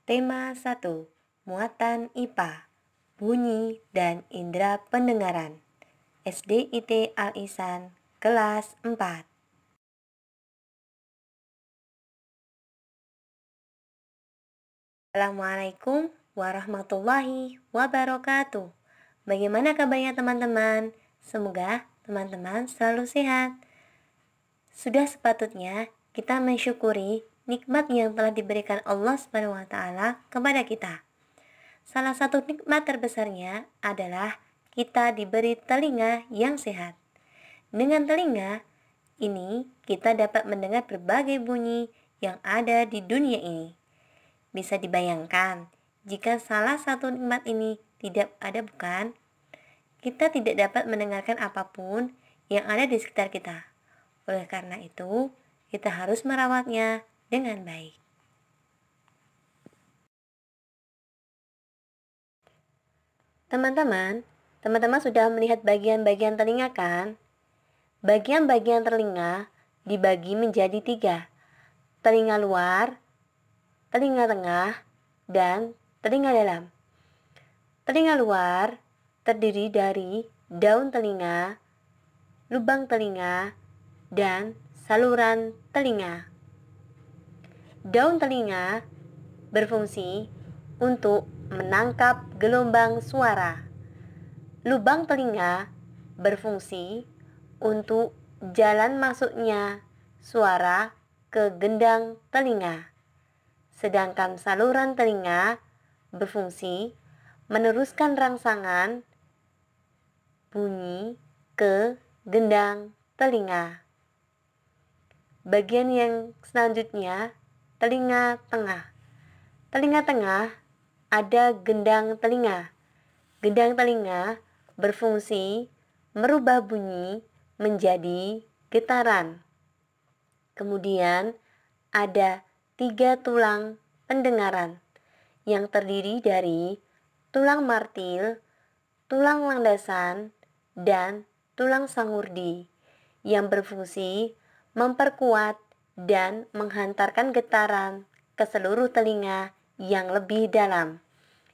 Tema 1. Muatan IPA, Bunyi dan Indera Pendengaran. SDIT Al-Ihsan, kelas 4. Assalamualaikum warahmatullahi wabarakatuh. Bagaimana kabarnya teman-teman? Semoga teman-teman selalu sehat. Sudah sepatutnya kita mensyukuri nikmat yang telah diberikan Allah SWT kepada kita. Salah satu nikmat terbesarnya adalah kita diberi telinga yang sehat. Dengan telinga ini, kita dapat mendengar berbagai bunyi yang ada di dunia ini. Bisa dibayangkan, jika salah satu nikmat ini tidak ada, bukan? Kita tidak dapat mendengarkan apapun yang ada di sekitar kita. Oleh karena itu, kita harus merawatnya dengan baik. Teman-teman sudah melihat bagian-bagian telinga kan? Bagian-bagian telinga dibagi menjadi 3. Telinga luar, telinga tengah, dan telinga dalam. Telinga luar terdiri dari daun telinga, lubang telinga, dan saluran telinga. Daun telinga berfungsi untuk menangkap gelombang suara. Lubang telinga berfungsi untuk jalan masuknya suara ke gendang telinga. Sedangkan saluran telinga berfungsi meneruskan rangsangan bunyi ke gendang telinga. Bagian yang selanjutnya, telinga tengah. Telinga tengah ada gendang telinga. Gendang telinga berfungsi merubah bunyi menjadi getaran. Kemudian ada 3 tulang pendengaran yang terdiri dari tulang martil, tulang landasan, dan tulang sangurdi yang berfungsi memperkuat dan menghantarkan getaran ke seluruh telinga yang lebih dalam.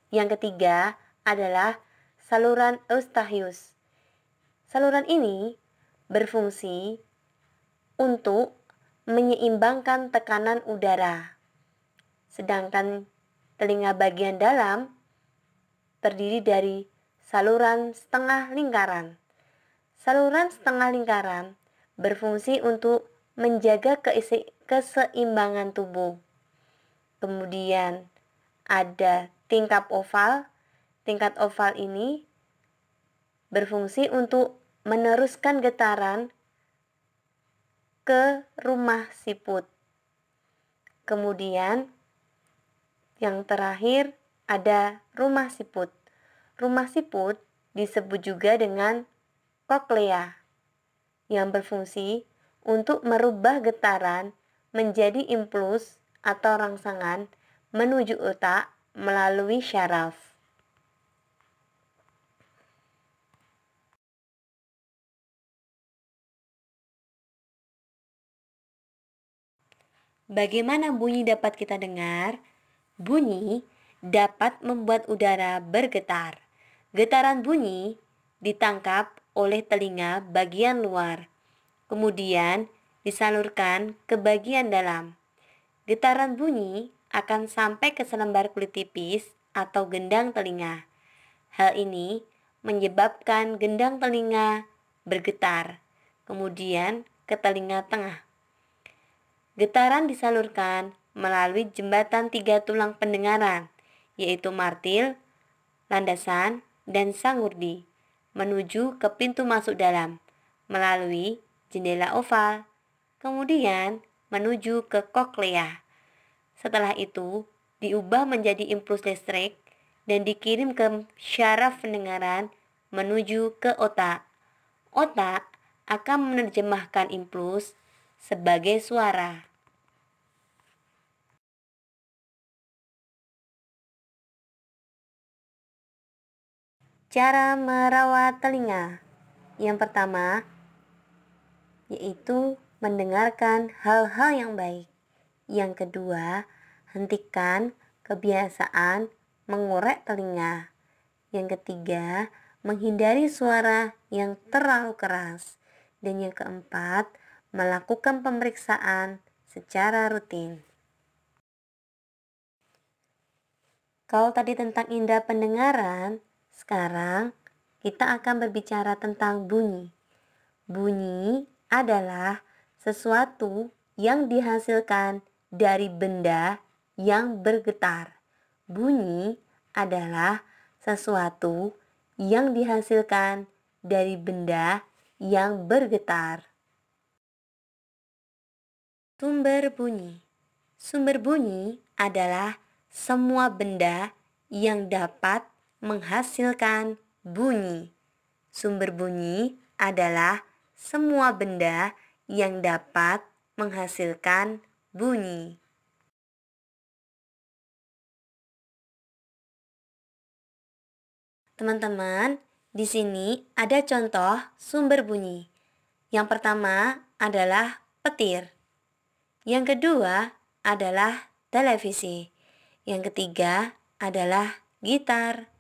Yang ketiga adalah saluran eustachius. Saluran ini berfungsi untuk menyeimbangkan tekanan udara. Sedangkan telinga bagian dalam terdiri dari saluran setengah lingkaran. Saluran setengah lingkaran berfungsi untuk menjaga keseimbangan tubuh. Kemudian ada tingkap oval. Tingkap oval ini berfungsi untuk meneruskan getaran ke rumah siput. Kemudian yang terakhir ada rumah siput. Rumah siput disebut juga dengan koklea yang berfungsi untuk merubah getaran menjadi impuls atau rangsangan menuju otak melalui syaraf. Bagaimana bunyi dapat kita dengar? Bunyi dapat membuat udara bergetar. Getaran bunyi ditangkap oleh telinga bagian luar, kemudian disalurkan ke bagian dalam. Getaran bunyi akan sampai ke selembar kulit tipis atau gendang telinga. Hal ini menyebabkan gendang telinga bergetar, kemudian ke telinga tengah. Getaran disalurkan melalui jembatan 3 tulang pendengaran, yaitu martil, landasan, dan sangurdi, menuju ke pintu masuk dalam, melalui jendela oval, kemudian menuju ke koklea. Setelah itu, diubah menjadi impuls listrik dan dikirim ke syaraf pendengaran menuju ke otak. Otak akan menerjemahkan impuls sebagai suara. Cara merawat telinga. Yang pertama, yaitu mendengarkan hal-hal yang baik. Yang kedua, hentikan kebiasaan mengorek telinga. Yang ketiga, menghindari suara yang terlalu keras. Dan yang keempat, melakukan pemeriksaan secara rutin. Kalau tadi tentang indera pendengaran, sekarang kita akan berbicara tentang bunyi. Bunyi adalah sesuatu yang dihasilkan dari benda yang bergetar. Bunyi adalah sesuatu yang dihasilkan dari benda yang bergetar. Sumber bunyi. Sumber bunyi adalah semua benda yang dapat menghasilkan bunyi. Sumber bunyi adalah semua benda yang dapat menghasilkan bunyi. Teman-teman, di sini ada contoh sumber bunyi. Yang pertama adalah petir. Yang kedua adalah televisi. Yang ketiga adalah gitar.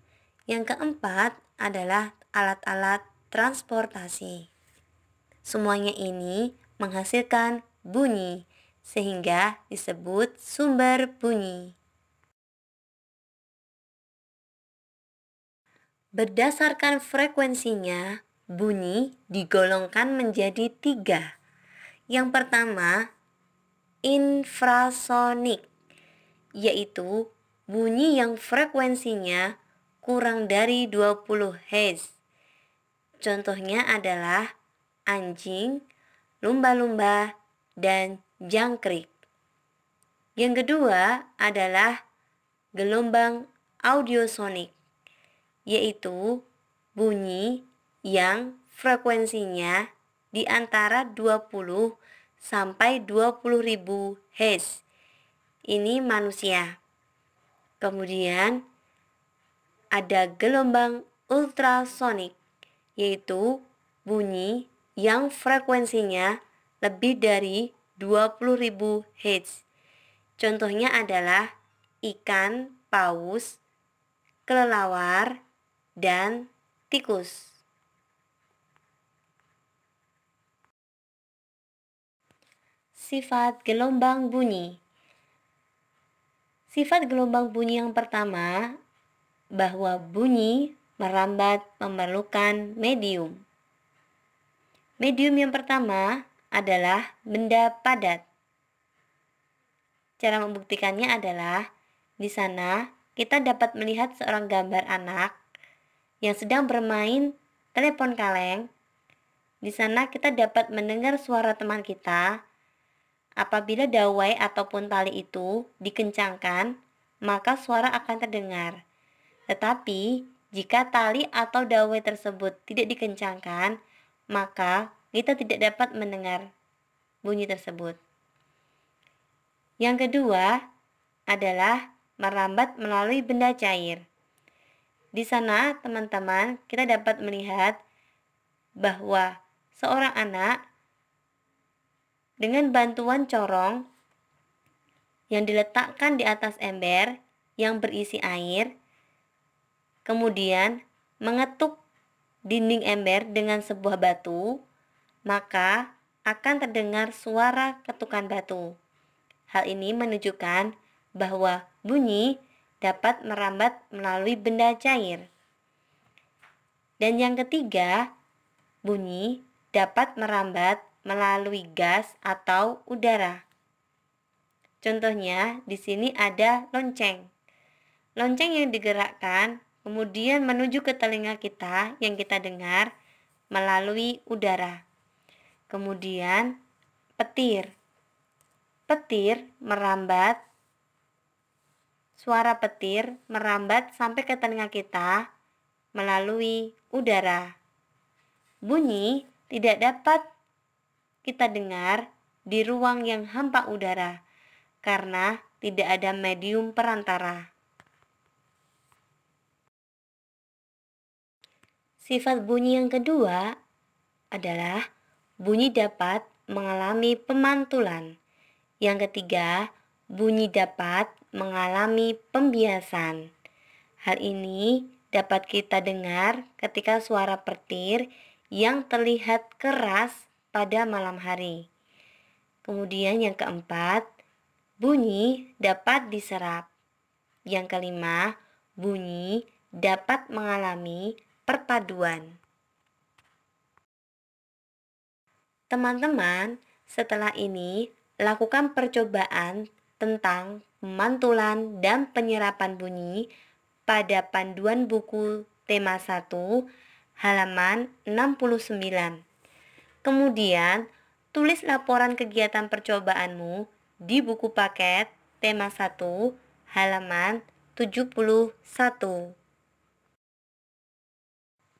Yang keempat adalah alat-alat transportasi. Semuanya ini menghasilkan bunyi, sehingga disebut sumber bunyi. Berdasarkan frekuensinya, bunyi digolongkan menjadi 3. Yang pertama, infrasonik, yaitu bunyi yang frekuensinya kurang dari 20 Hz. Contohnya adalah anjing, lumba-lumba, dan jangkrik. Yang kedua adalah gelombang audiosonik, yaitu bunyi yang frekuensinya di antara 20 sampai 20.000 Hz. Ini manusia. Kemudian ada gelombang ultrasonik, yaitu bunyi yang frekuensinya lebih dari 20.000 Hz. Contohnya adalah ikan, paus, kelelawar, dan tikus. Sifat gelombang bunyi. Sifat gelombang bunyi yang pertama, bahwa bunyi merambat memerlukan medium. Medium yang pertama adalah benda padat. Cara membuktikannya adalah di sana kita dapat melihat seorang gambar anak yang sedang bermain telepon kaleng. Di sana kita dapat mendengar suara teman kita. Apabila dawai ataupun tali itu dikencangkan, maka suara akan terdengar. Tetapi, jika tali atau dawai tersebut tidak dikencangkan, maka kita tidak dapat mendengar bunyi tersebut. Yang kedua adalah merambat melalui benda cair. Di sana, teman-teman, kita dapat melihat bahwa seorang anak dengan bantuan corong yang diletakkan di atas ember yang berisi air, kemudian mengetuk dinding ember dengan sebuah batu, maka akan terdengar suara ketukan batu. Hal ini menunjukkan bahwa bunyi dapat merambat melalui benda cair. Dan yang ketiga, bunyi dapat merambat melalui gas atau udara. Contohnya, di sini ada lonceng. Lonceng yang digerakkan kemudian menuju ke telinga kita yang kita dengar melalui udara. Kemudian petir. Petir merambat, suara petir merambat sampai ke telinga kita melalui udara. Bunyi tidak dapat kita dengar di ruang yang hampa udara karena tidak ada medium perantara. Sifat bunyi yang kedua adalah bunyi dapat mengalami pemantulan. Yang ketiga, bunyi dapat mengalami pembiasan. Hal ini dapat kita dengar ketika suara petir yang terlihat keras pada malam hari. Kemudian yang keempat, bunyi dapat diserap. Yang kelima, bunyi dapat mengalami perpaduan. Teman-teman, setelah ini lakukan percobaan tentang pemantulan dan penyerapan bunyi pada panduan buku tema 1 halaman 69. Kemudian, tulis laporan kegiatan percobaanmu di buku paket tema 1 halaman 71.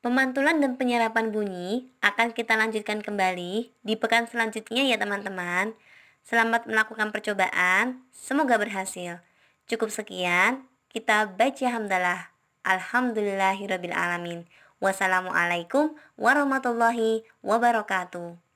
Pemantulan dan penyerapan bunyi akan kita lanjutkan kembali di pekan selanjutnya ya teman-teman. Selamat melakukan percobaan, semoga berhasil. Cukup sekian, kita baca hamdalah. Alhamdulillahirrabbilalamin. Wassalamualaikum warahmatullahi wabarakatuh.